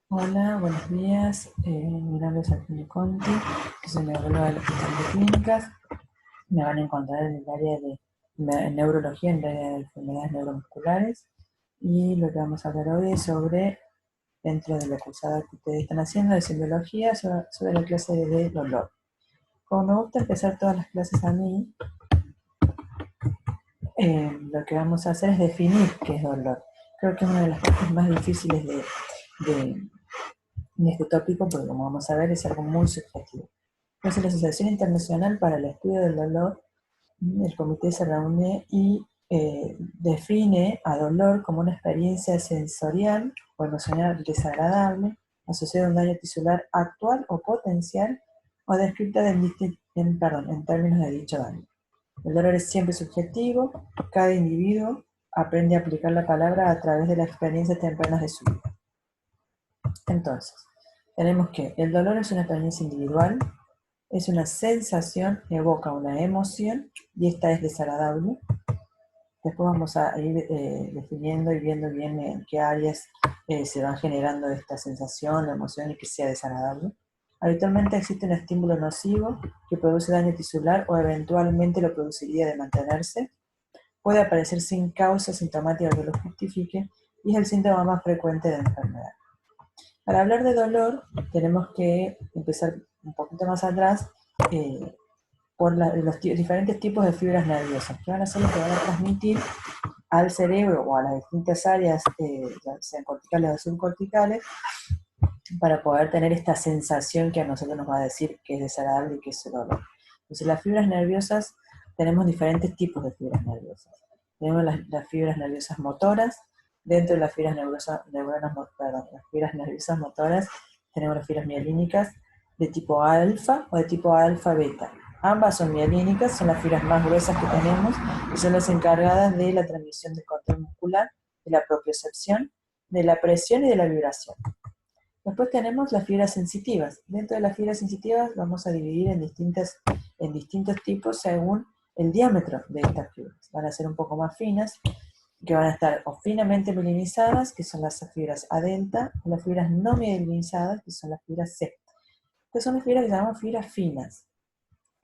Hola, buenos días. Mi nombre es Antonio Conti, yo soy neuróloga del Hospital de Clínicas. Me van a encontrar en el área de neurología, en el área de enfermedades neuromusculares. Y lo que vamos a hablar hoy es sobre, dentro de la cursada que ustedes están haciendo de simbiología, sobre la clase de dolor. Como me gusta empezar todas las clases a mí, lo que vamos a hacer es definir qué es dolor. Creo que es una de las partes más difíciles de, de este tópico, porque como vamos a ver es algo muy subjetivo. Entonces la Asociación Internacional para el Estudio del Dolor, el comité se reúne y define a dolor como una experiencia sensorial o emocional desagradable asociada a un daño tisular actual o potencial o descrita en términos de dicho daño. El dolor es siempre subjetivo, cada individuo aprende a aplicar la palabra a través de las experiencias tempranas de su vida. Entonces, tenemos que el dolor es una experiencia individual, es una sensación, evoca una emoción y esta es desagradable. Después vamos a ir definiendo y viendo bien en qué áreas se van generando esta sensación, la emoción y que sea desagradable. Habitualmente existe un estímulo nocivo que produce daño tisular o eventualmente lo produciría de mantenerse. Puede aparecer sin causa sintomática que lo justifique y es el síntoma más frecuente de la enfermedad. Para hablar de dolor, tenemos que empezar un poquito más atrás por los diferentes tipos de fibras nerviosas, que van a ser los que van a transmitir al cerebro o a las distintas áreas, ya sean corticales o subcorticales, para poder tener esta sensación que a nosotros nos va a decir que es desagradable y que es dolor. Entonces, las fibras nerviosas, tenemos diferentes tipos de fibras nerviosas. Tenemos las fibras nerviosas motoras. Dentro de las fibras nerviosas motoras tenemos las fibras mielínicas de tipo alfa o de tipo alfa-beta. Ambas son mielínicas, son las fibras más gruesas que tenemos y son las encargadas de la transmisión del control muscular, de la propiocepción, de la presión y de la vibración. Después tenemos las fibras sensitivas. Dentro de las fibras sensitivas vamos a dividir en distintos tipos según el diámetro de estas fibras. Van a ser un poco más finas, que van a estar o finamente mielinizadas, que son las fibras A delta, o las fibras no mielinizadas, que son las fibras C. Estas son las fibras que llamamos fibras finas.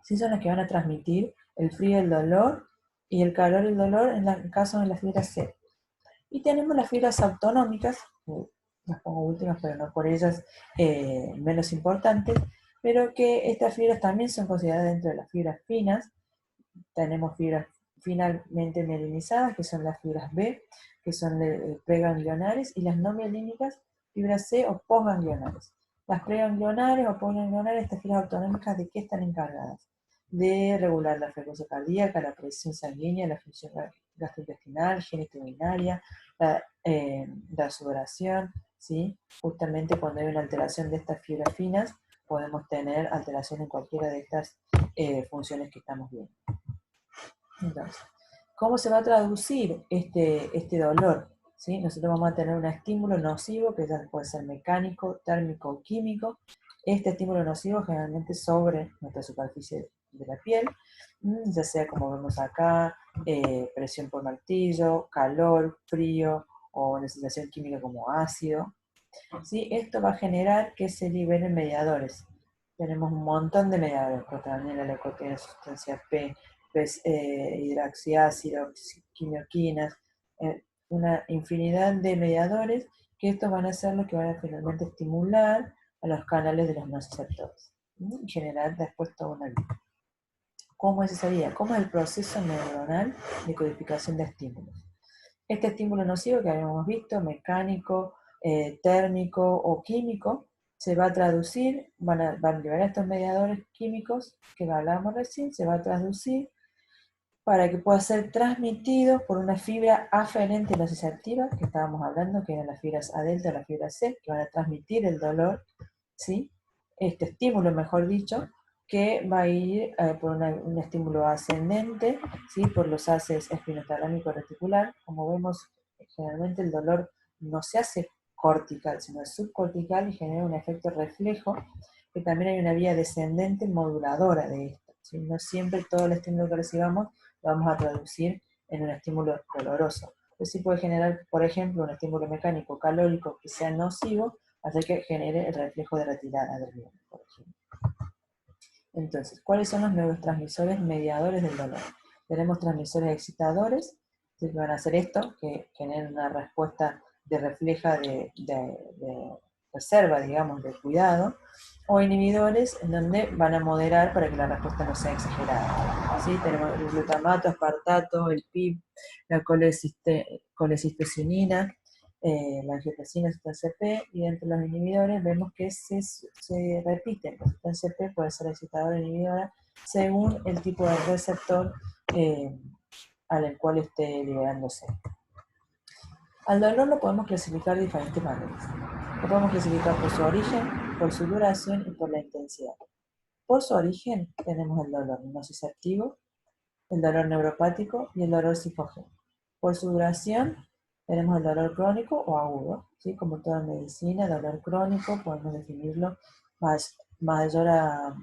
Sí, son las que van a transmitir el frío, el dolor, y el calor y el dolor en el caso de las fibras C. Y tenemos las fibras autonómicas, las pongo últimas, pero no por ellas menos importantes, pero que estas fibras también son consideradas dentro de las fibras finas. Tenemos fibras finalmente mielinizadas, que son las fibras B, que son preganglionares, y las no mielínicas, fibras C o postganglionares. Las preganglionares o postganglionares, estas fibras autonómicas, ¿de qué están encargadas? De regular la frecuencia cardíaca, la presión sanguínea, la función gastrointestinal, genitourinaria, la sudoración, ¿sí? Justamente cuando hay una alteración de estas fibras finas, podemos tener alteración en cualquiera de estas funciones que estamos viendo. Entonces, ¿cómo se va a traducir este dolor? ¿Sí? Nosotros vamos a tener un estímulo nocivo, que ya puede ser mecánico, térmico o químico. Este estímulo nocivo generalmente sobre nuestra superficie de la piel, ya sea como vemos acá, presión por martillo, calor, frío o una sensación química como ácido. ¿Sí? Esto va a generar que se liberen mediadores. Tenemos un montón de mediadores, protamina, la leucotriena, sustancia P, hidroxiácido, quimioquinas, una infinidad de mediadores que estos van a ser los que van a finalmente estimular a los canales de los nociceptores y generar después toda una vida. ¿Cómo es esa vía? ¿Cómo es el proceso neuronal de codificación de estímulos? Este estímulo nocivo que habíamos visto, mecánico, térmico o químico, se va a traducir, van a liberar estos mediadores químicos que hablábamos recién, se va a traducir para que pueda ser transmitido por una fibra aferente nociceptiva, que estábamos hablando, que eran las fibras A delta o las fibras C, que van a transmitir el dolor, ¿sí? Este estímulo, mejor dicho, que va a ir por un estímulo ascendente, ¿sí? Por los haces espinotalámico reticular. Como vemos, generalmente el dolor no se hace cortical, sino es subcortical y genera un efecto reflejo, que también hay una vía descendente moduladora de esto, ¿sí? No siempre todo el estímulo que recibamos lo vamos a traducir en un estímulo doloroso. Pues sí puede generar, por ejemplo, un estímulo mecánico calórico que sea nocivo, hace que genere el reflejo de retirada del miembro, por ejemplo. Entonces, ¿cuáles son los neurotransmisores mediadores del dolor? Tenemos transmisores excitadores, que van a hacer esto, que generen una respuesta de refleja de reserva, digamos, de cuidado, o inhibidores en donde van a moderar para que la respuesta no sea exagerada. ¿Sí? Tenemos el glutamato, aspartato, el PIB, la colecistocinina, la angiotensina, sustancia P, y entre los inhibidores vemos que se repiten. La sustancia P puede ser excitadora o inhibidora según el tipo de receptor al cual esté liberándose. Al dolor lo podemos clasificar de diferentes maneras. Lo podemos clasificar por su origen, por su duración y por la intensidad. Por su origen tenemos el dolor nociceptivo, el dolor neuropático y el dolor psicógeno. Por su duración tenemos el dolor crónico o agudo, ¿sí? Como toda medicina, dolor crónico podemos definirlo mayor a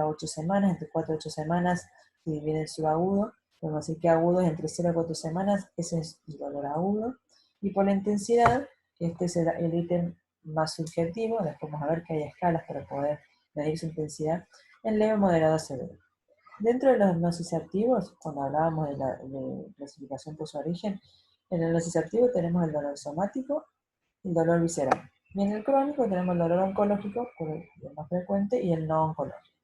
8 semanas, entre 4 y 8 semanas se divide en subagudo. Podemos decir que agudo es entre 0 y 4 semanas, ese es el dolor agudo. Y por la intensidad, este será el ítem más subjetivo, después vamos a ver que hay escalas para poder medir su intensidad, en leve, moderado a severo. Dentro de los nociceptivos, cuando hablábamos de clasificación por su origen, en el nociceptivo tenemos el dolor somático y el dolor visceral. Y en el crónico tenemos el dolor oncológico, por el más frecuente, y el no oncológico.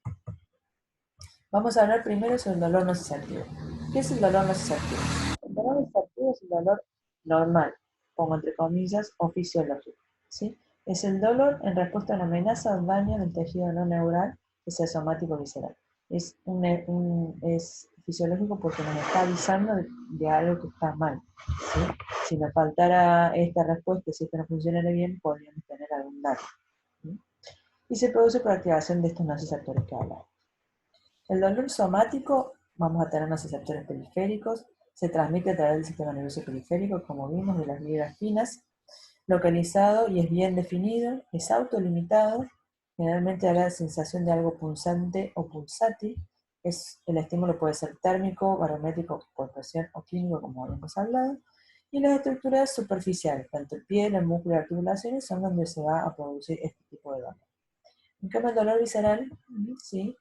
Vamos a hablar primero sobre el dolor nociceptivo. ¿Qué es el dolor nociceptivo? El dolor nociceptivo es el dolor normal, pongo entre comillas, o fisiológico, ¿sí? Es el dolor en respuesta a una amenaza o daño del tejido no neural, que sea somático o visceral. Es fisiológico porque nos está avisando de algo que está mal, ¿sí? Si nos faltara esta respuesta, si esto no funcionara bien, podríamos tener algún daño, ¿sí? Y se produce por activación de estos nociceptores que hablamos. El dolor somático, vamos a tener nociceptores periféricos, se transmite a través del sistema nervioso periférico, como vimos, de las fibras finas, localizado y es bien definido, es autolimitado, generalmente da la sensación de algo punzante o pulsátil. El estímulo puede ser térmico, barométrico por presión o clínico, como habíamos hablado, y las estructuras superficiales, tanto el piel, el músculo y las articulaciones, son donde se va a producir este tipo de dolor. En cambio, el dolor visceral, sí,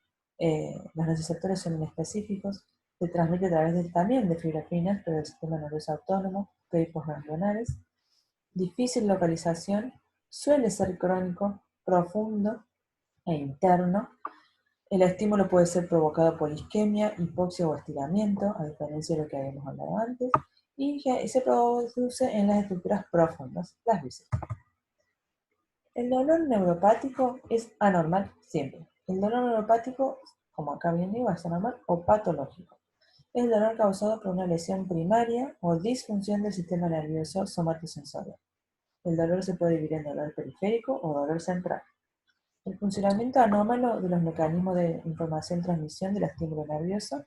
los nociceptores son inespecíficos, se transmite a través también de fibras finas, pero del sistema nervioso autónomo, pépicos ganglionares. Difícil localización, suele ser crónico, profundo e interno. El estímulo puede ser provocado por isquemia, hipoxia o estiramiento, a diferencia de lo que habíamos hablado antes, y se produce en las estructuras profundas, las vísceras. El dolor neuropático es anormal siempre. El dolor neuropático, como acá bien digo, es anormal o patológico. Es el dolor causado por una lesión primaria o disfunción del sistema nervioso somatosensorial. El dolor se puede dividir en dolor periférico o dolor central. El funcionamiento anómalo de los mecanismos de información-transmisión del estímulo nervioso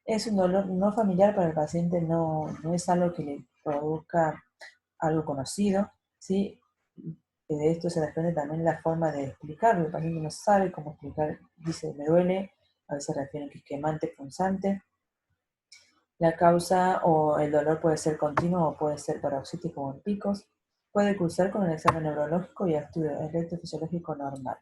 es un dolor no familiar para el paciente, no es algo que le produzca algo conocido, ¿sí? De esto se desprende también la forma de explicarlo. El paciente no sabe cómo explicar, dice me duele, a veces refieren que es quemante, punzante. La causa o el dolor puede ser continuo o puede ser paroxístico o en picos. Puede cursar con el examen neurológico y estudio electrofisiológico normal.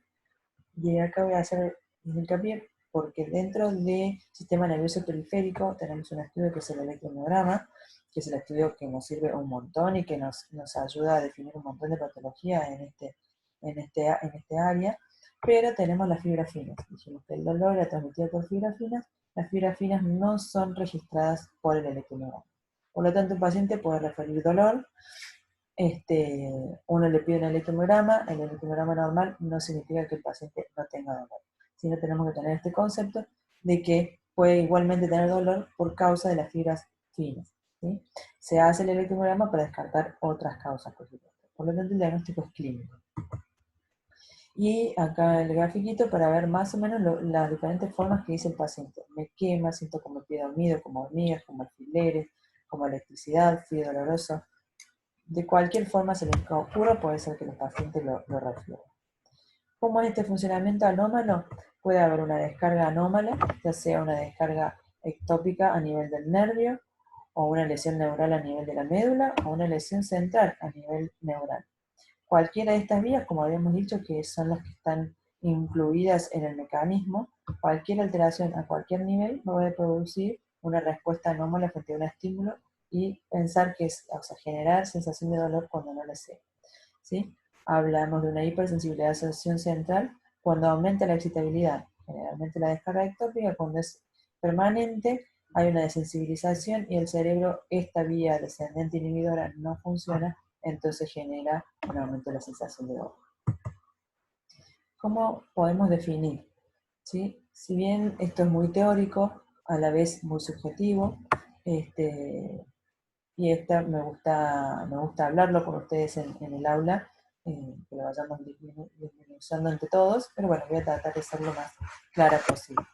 Y acá voy a hacer hincapié porque dentro del sistema nervioso periférico tenemos un estudio que es el electromiograma, que es el estudio que nos sirve un montón y que nos ayuda a definir un montón de patologías en este área, pero tenemos las fibras finas. Dijimos que el dolor era transmitido por fibras finas, las fibras finas no son registradas por el electromiograma. Por lo tanto, un paciente puede referir dolor, uno le pide un electromiograma, el electromiograma normal no significa que el paciente no tenga dolor, sino tenemos que tener este concepto de que puede igualmente tener dolor por causa de las fibras finas, ¿sí? Se hace el electromiograma para descartar otras causas, por supuesto. Por lo tanto, el diagnóstico es clínico. Y acá el grafiquito para ver más o menos las diferentes formas que dice el paciente. Me quema, siento como el pie dormido, como hormigas, como alfileres, como electricidad, frío doloroso. De cualquier forma se les ocurra, puede ser que los pacientes lo refieran. ¿Cómo es este funcionamiento anómalo? Puede haber una descarga anómala, ya sea una descarga ectópica a nivel del nervio, o una lesión neural a nivel de la médula, o una lesión central a nivel neural. cualquiera de estas vías, como habíamos dicho, que son las que están incluidas en el mecanismo, cualquier alteración a cualquier nivel puede producir una respuesta anómala frente a un estímulo y pensar que es, o sea, generar sensación de dolor cuando no lo sea, ¿sí? Hablamos de una hipersensibilidad de asociación central cuando aumenta la excitabilidad, generalmente la descarga ectópica. Cuando es permanente hay una desensibilización y el cerebro, esta vía descendente inhibidora no funciona, entonces genera un aumento de la sensación de dolor. ¿Cómo podemos definir? ¿Sí? Si bien esto es muy teórico, a la vez muy subjetivo, y me gusta hablarlo con ustedes en el aula, que lo vayamos disminuyendo entre todos, pero bueno, voy a tratar de ser lo más clara posible.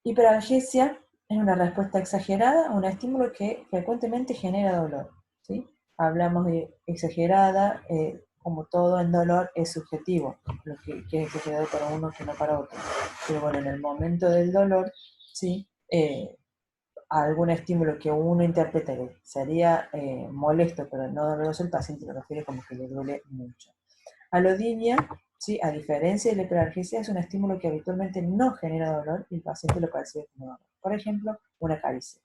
Hiperalgesia es una respuesta exagerada a un estímulo que frecuentemente genera dolor, ¿sí? Hablamos de exagerada, como todo en dolor es subjetivo, lo que es exagerado para uno que no para otro. Pero bueno, en el momento del dolor, ¿sí? Algún estímulo que uno interpreta que sería molesto pero no doloroso, el paciente lo refiere como que le duele mucho. Alodinia, ¿sí? A diferencia de la hiperalgesia, es un estímulo que habitualmente no genera dolor y el paciente lo percibe como dolor. Por ejemplo, una caricia.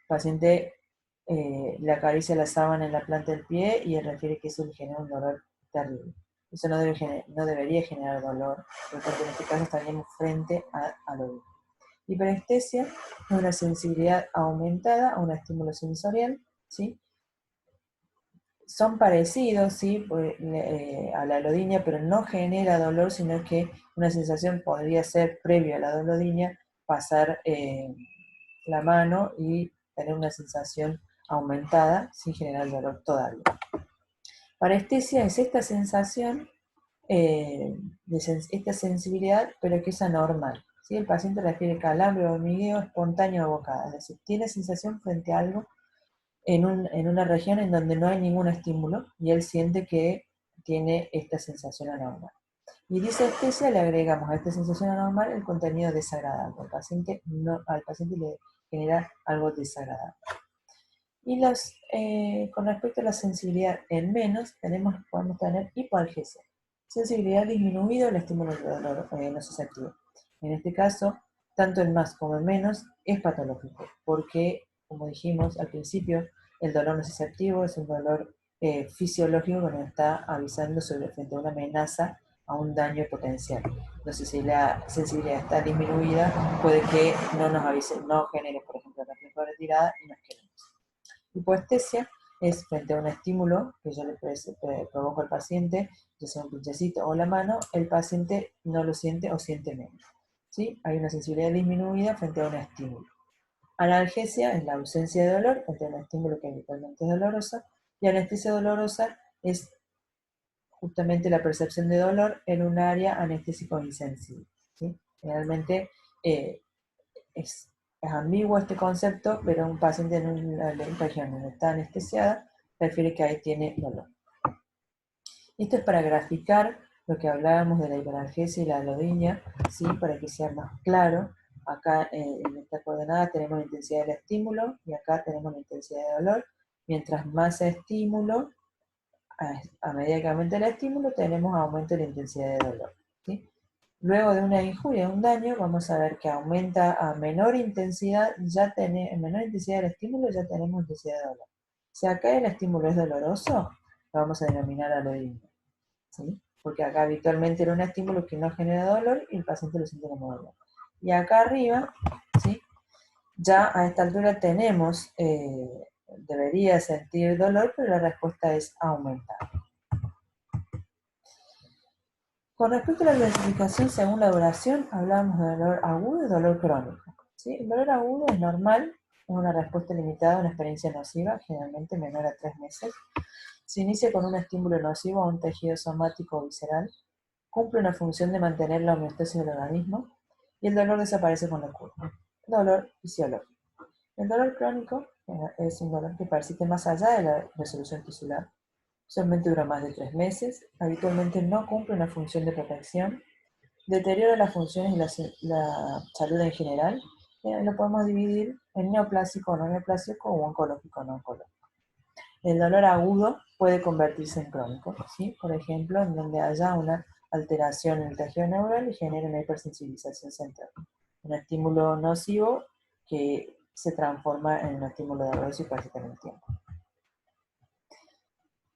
El paciente le acaricia la sábana en la planta del pie y él refiere que eso le genera un dolor terrible. Eso no debería generar dolor, porque en este caso estaríamos frente a alodinia. Hiperestesia es una sensibilidad aumentada a un estímulo sensorial, ¿sí? Son parecidos, ¿sí? A la alodinia, pero no genera dolor, sino que una sensación podría ser previo a la alodinia, pasar la mano y tener una sensación aumentada sin generar dolor todavía. Parestesia es esta sensación, esta sensibilidad, pero que es anormal. ¿Sí? El paciente refiere calambre o hormigueo espontáneo o bocada, es decir, tiene sensación frente a algo en una región en donde no hay ningún estímulo y él siente que tiene esta sensación anormal. Y disestesia le agregamos a esta sensación anormal el contenido desagradable. Al paciente le genera algo desagradable. Y con respecto a la sensibilidad en menos, podemos tener hipoalgesia. Sensibilidad disminuida al estímulo de dolor nociceptivo. En este caso, tanto en más como en menos es patológico, porque, como dijimos al principio, el dolor nociceptivo es un dolor fisiológico que nos está avisando frente a una amenaza, a un daño potencial. Entonces, si la sensibilidad está disminuida, puede que no nos avise, no genere, por ejemplo, reflejo de retirada y nos quedemos. Hipoestesia es frente a un estímulo que yo le provoco al paciente, ya sea un pinchacito o la mano, el paciente no lo siente o siente menos, ¿sí? Hay una sensibilidad disminuida frente a un estímulo. Analgesia es la ausencia de dolor frente a un estímulo que habitualmente es doloroso, y anestesia dolorosa es justamente la percepción de dolor en un área anestésico insensible, ¿sí? Generalmente es ambiguo este concepto, pero un paciente en una región donde está anestesiada refiere que ahí tiene dolor. Esto es para graficar lo que hablábamos de la hiperalgesia y la alodinia, ¿sí? Para que sea más claro. Acá en esta coordenada tenemos la intensidad del estímulo y acá tenemos la intensidad de dolor. Mientras más estímulo, a medida que aumenta el estímulo, tenemos aumento de la intensidad de dolor, ¿sí? Luego de una injuria, un daño, vamos a ver que aumenta a menor intensidad, en menor intensidad del estímulo ya tenemos intensidad de dolor. Si acá el estímulo es doloroso, lo vamos a denominar alodinia, ¿sí? Porque acá habitualmente era un estímulo que no genera dolor y el paciente lo siente como dolor. Y acá arriba, ¿sí? Ya a esta altura tenemos, debería sentir dolor, pero la respuesta es aumentar. Con respecto a la clasificación según la duración, hablamos de dolor agudo y dolor crónico, ¿sí? El dolor agudo es normal, es una respuesta limitada a una experiencia nociva, generalmente menor a 3 meses. Se inicia con un estímulo nocivo a un tejido somático o visceral, cumple una función de mantener la homeostasis del organismo y el dolor desaparece con la cura. Dolor fisiológico. El dolor crónico es un dolor que persiste más allá de la resolución tisular. Usualmente dura más de 3 meses, habitualmente no cumple una función de protección, deteriora las funciones y la salud en general. Lo podemos dividir en neoplásico o no neoplásico o oncológico o no oncológico. El dolor agudo puede convertirse en crónico, ¿sí? Por ejemplo, en donde haya una alteración en el tejido neural y genere una hipersensibilización central. Un estímulo nocivo que se transforma en un estímulo doloroso y persiste en el tiempo.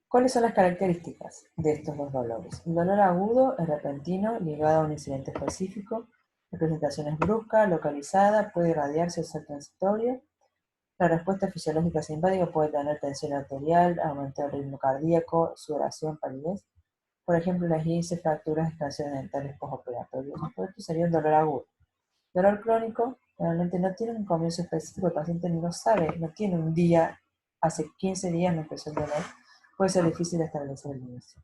¿Cuáles son las características de estos dos dolores? El dolor agudo es repentino, ligado a un incidente específico. La presentación es brusca, localizada, puede irradiarse o ser transitoria. La respuesta fisiológica simpática puede tener tensión arterial, aumento del ritmo cardíaco, sudoración, palidez. Por ejemplo, las esguinces, fracturas, extensiones dentales postoperatorios. Esto sería un dolor agudo. Dolor crónico realmente no tiene un comienzo específico, el paciente no sabe, no tiene un día, hace 15 días me empezó el dolor, puede ser difícil establecer el inicio.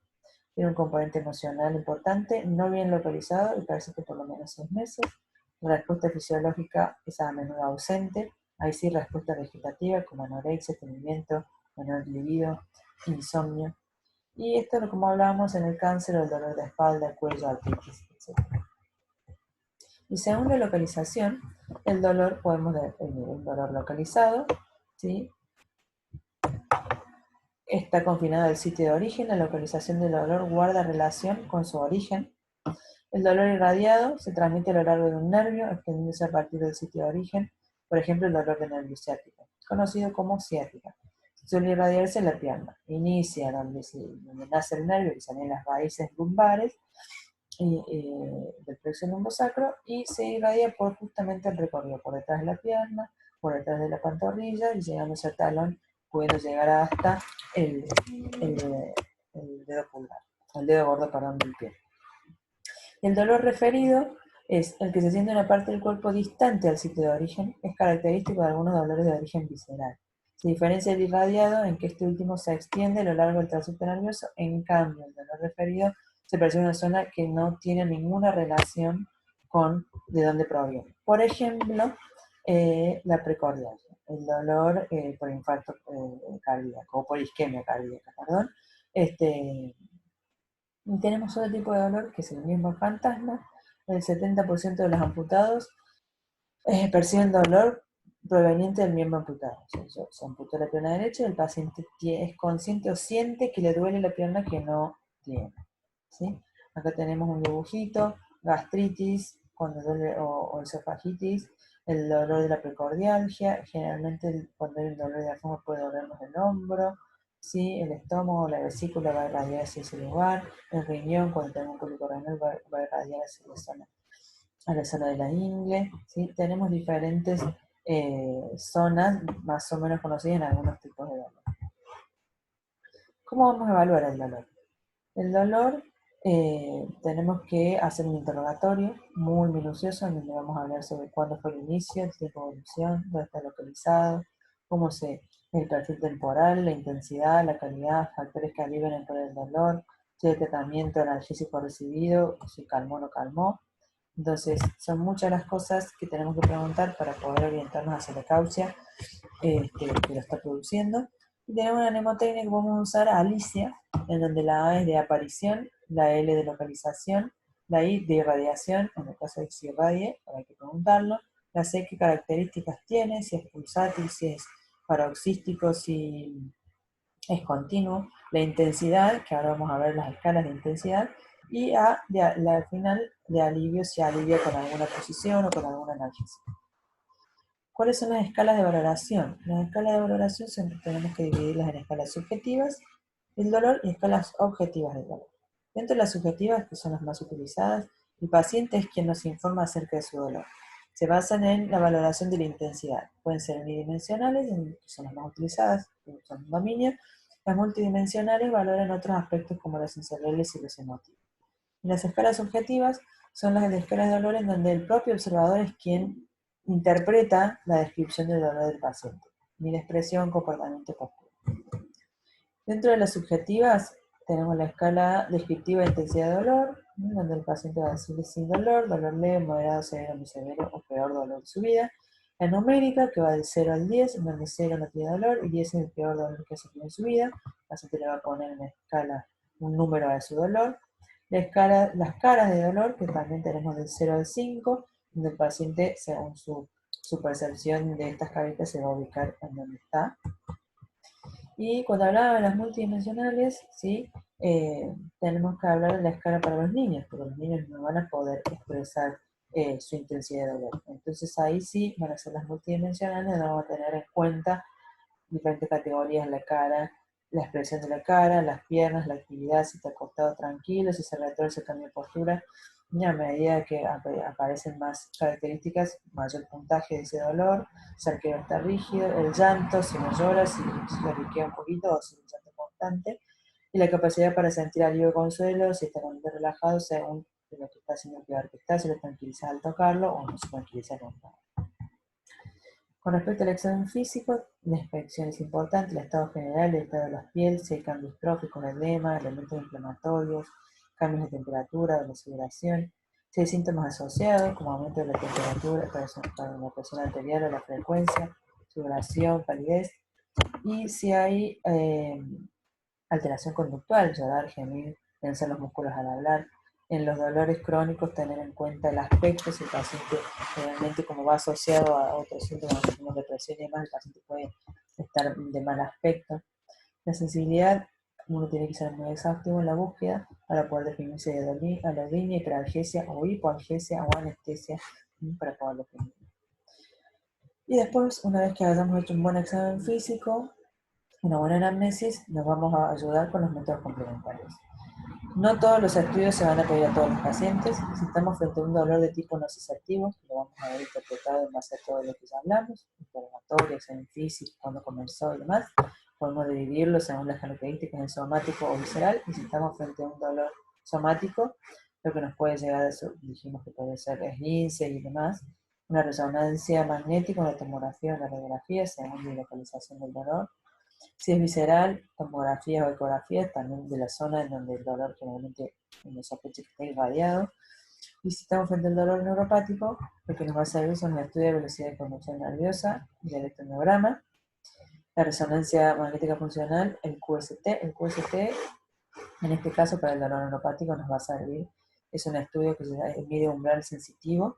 Tiene un componente emocional importante, no bien localizado y persiste por lo menos 6 meses. La respuesta fisiológica es a menudo ausente, hay sí respuesta vegetativa como anorexia, estreñimiento, menor libido, insomnio. Y esto es como hablábamos en el cáncer o el dolor de espalda, cuello, artritis, etc. Y según la localización, el dolor podemos definir un dolor localizado, ¿sí? Está confinado al sitio de origen, la localización del dolor guarda relación con su origen. El dolor irradiado se transmite a lo largo de un nervio, extendiéndose a partir del sitio de origen, por ejemplo el dolor de nervio ciático, conocido como ciática. Suele irradiarse en la pierna, inicia donde nace el nervio, que salen las raíces lumbares, del plexo lumbosacro y se irradia por justamente el recorrido por detrás de la pierna, por detrás de la pantorrilla y llegándose al talón, pudiendo llegar hasta el, el dedo pulgar, el dedo gordo, perdón, del pie. El dolor referido es el que se siente en una parte del cuerpo distante al sitio de origen, es característico de algunos dolores de origen visceral. Se diferencia del irradiado en que este último se extiende a lo largo del tracto nervioso, en cambio el dolor referido se percibe en una zona que no tiene ninguna relación con de dónde proviene. Por ejemplo, la precordialgia, el dolor por infarto cardíaco, o por isquemia cardíaca, perdón. Y tenemos otro tipo de dolor que es el mismo fantasma. El 70% de los amputados perciben dolor proveniente del miembro amputado. O sea, se amputó la pierna derecha y el paciente es consciente o siente que le duele la pierna que no tiene. ¿Sí? Acá tenemos un dibujito, gastritis, cuando duele, o esofagitis, el dolor de la precordialgia, generalmente cuando hay el dolor de la forma puede dolernos el hombro, ¿sí? El estómago, la vesícula va a irradiar hacia ese lugar, el riñón, cuando tenemos un cólico renal va a irradiar hacia a la zona de la ingle, ¿sí? Tenemos diferentes zonas más o menos conocidas en algunos tipos de dolor. ¿Cómo vamos a evaluar el dolor? El dolor, tenemos que hacer un interrogatorio muy minucioso en donde vamos a hablar sobre cuándo fue el inicio, el tiempo de evolución, dónde está localizado, el perfil temporal, la intensidad, la calidad, factores que alivian el poder del dolor, si el tratamiento analgésico recibido, si calmó o no calmó. Entonces, son muchas las cosas que tenemos que preguntar para poder orientarnos hacia la causa que lo está produciendo. Y tenemos una mnemotecnia que vamos a usar, Alicia, en donde la A es de aparición, la L de localización, la I de irradiación, en el caso de que se irradie, hay que preguntarlo, la C qué características tiene, si es pulsátil, si es paroxístico, si es continuo, la intensidad, que ahora vamos a ver las escalas de intensidad, y A, al final, de alivio, si alivia con alguna posición o con alguna analgésico. ¿Cuáles son las escalas de valoración? Las escalas de valoración tenemos que dividirlas en escalas subjetivas del dolor y escalas objetivas del dolor. Dentro de las subjetivas, que son las más utilizadas, el paciente es quien nos informa acerca de su dolor. Se basan en la valoración de la intensidad. Pueden ser unidimensionales, que son las más utilizadas, que son un dominio. Las multidimensionales valoran otros aspectos como los sensoriales y los emotivos. Y las escalas subjetivas son las de escalas de dolor en donde el propio observador es quien interpreta la descripción del dolor del paciente. Mira expresión, comportamiento, postura. Dentro de las subjetivas tenemos la escala descriptiva de intensidad de dolor, donde el paciente va a decir sin dolor, dolor leve, moderado, severo, muy severo o peor dolor de su vida. La numérica, que va del 0 al 10, en donde 0 no tiene dolor y 10 es el peor dolor que ha sufrido en su vida. El paciente le va a poner en la escala un número a su dolor. Las caras de dolor, que también tenemos del 0 al 5, donde el paciente, según su percepción de estas caritas, se va a ubicar en donde está. Y cuando hablaba de las multidimensionales, ¿sí? Tenemos que hablar de la escala para los niños, porque los niños no van a poder expresar su intensidad de dolor. Entonces ahí sí van a ser las multidimensionales, vamos a tener en cuenta diferentes categorías en la cara, la expresión de la cara, las piernas, la actividad, si está acostado tranquilo, si se retuerce, cambia de postura. Y a medida que aparecen más características, mayor puntaje de ese dolor, si el arquero está rígido, el llanto, si no llora, si lloriquea un poquito o si es un llanto constante, y la capacidad para sentir alivio o consuelo, si está realmente relajado, según lo que está haciendo el peor que está, si lo tranquiliza al tocarlo o no se tranquiliza nunca. Con respecto al examen físico, la inspección es importante, el estado general, el estado de la piel, si hay cambios tróficos, edema, elementos inflamatorios, cambios de temperatura, de la sudoración, si hay síntomas asociados, como aumento de la temperatura para la presión arterial o la frecuencia, sudoración, palidez, y si hay alteración conductual, llorar, gemir, tensar los músculos al hablar. En los dolores crónicos, tener en cuenta el aspecto, si el paciente generalmente como va asociado a otros síntomas como depresión y demás, el paciente puede estar de mal aspecto. La sensibilidad, uno tiene que ser muy exhaustivo en la búsqueda para poder definir si hay alodinia, hiperalgesia o hipoalgesia o anestesia para poder definir. Y después, una vez que hayamos hecho un buen examen físico, una buena anamnesis, nos vamos a ayudar con los métodos complementarios. No todos los estudios se van a pedir a todos los pacientes. Si estamos frente a un dolor de tipo nociceptivo, lo vamos a ver interpretado en base a todo lo que ya hablamos, interrogatorio, examen físico, cuándo comenzó y demás. Podemos dividirlo según las características en somático o visceral. Y si estamos frente a un dolor somático, lo que nos puede llegar a eso, dijimos que puede ser esguince y demás, una resonancia magnética, una tomografía, una radiografía, según la localización del dolor. Si es visceral, tomografías o ecografías también de la zona en donde el dolor generalmente uno sospecha que está irradiado. Y si estamos frente al dolor neuropático, lo que nos va a servir son el estudio de velocidad de conducción nerviosa, el electromiograma, la resonancia magnética funcional, el QST. El QST, en este caso para el dolor neuropático, nos va a servir. Es un estudio que se mide umbral sensitivo.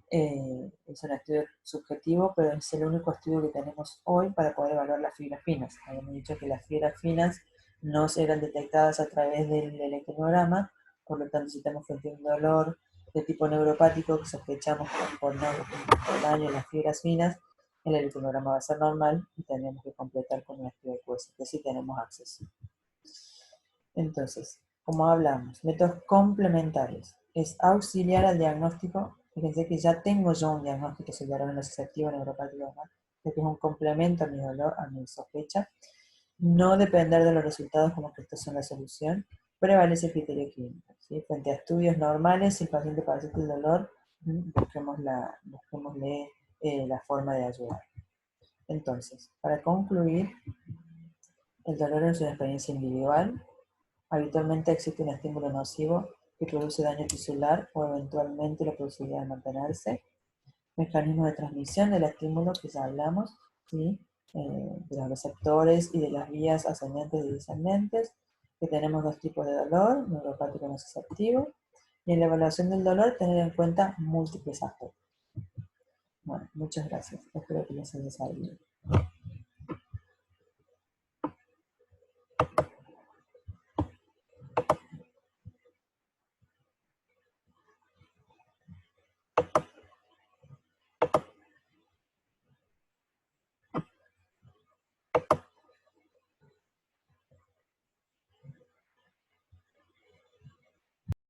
Es un estudio subjetivo, pero es el único estudio que tenemos hoy para poder evaluar las fibras finas. Habíamos dicho que las fibras finas no eran detectadas a través del electromiograma, por lo tanto, si estamos frente a un dolor de tipo neuropático que sospechamos por daño en las fibras finas, el electromiograma va a ser normal y tenemos que completar con un estudio de QST si tenemos acceso. Entonces, como hablamos, métodos complementarios. Es auxiliar al diagnóstico. Fíjense que ya tengo yo un diagnóstico celular nociceptivo neuropático, que es un complemento a mi dolor, a mi sospecha. No depender de los resultados como que estos son la solución. Prevalece el criterio clínico. ¿Sí? Frente a estudios normales, si el paciente padece el dolor, busquémosle la forma de ayudar. Entonces, para concluir, el dolor es una experiencia individual. Habitualmente existe un estímulo nocivo que produce daño tisular o eventualmente la posibilidad de mantenerse. Mecanismos de transmisión del estímulo que ya hablamos, ¿sí? De los receptores y de las vías ascendentes y descendentes, que tenemos dos tipos de dolor, neuropático y nociceptivo, y en la evaluación del dolor tener en cuenta múltiples aspectos. Bueno, muchas gracias. Espero que les haya servido.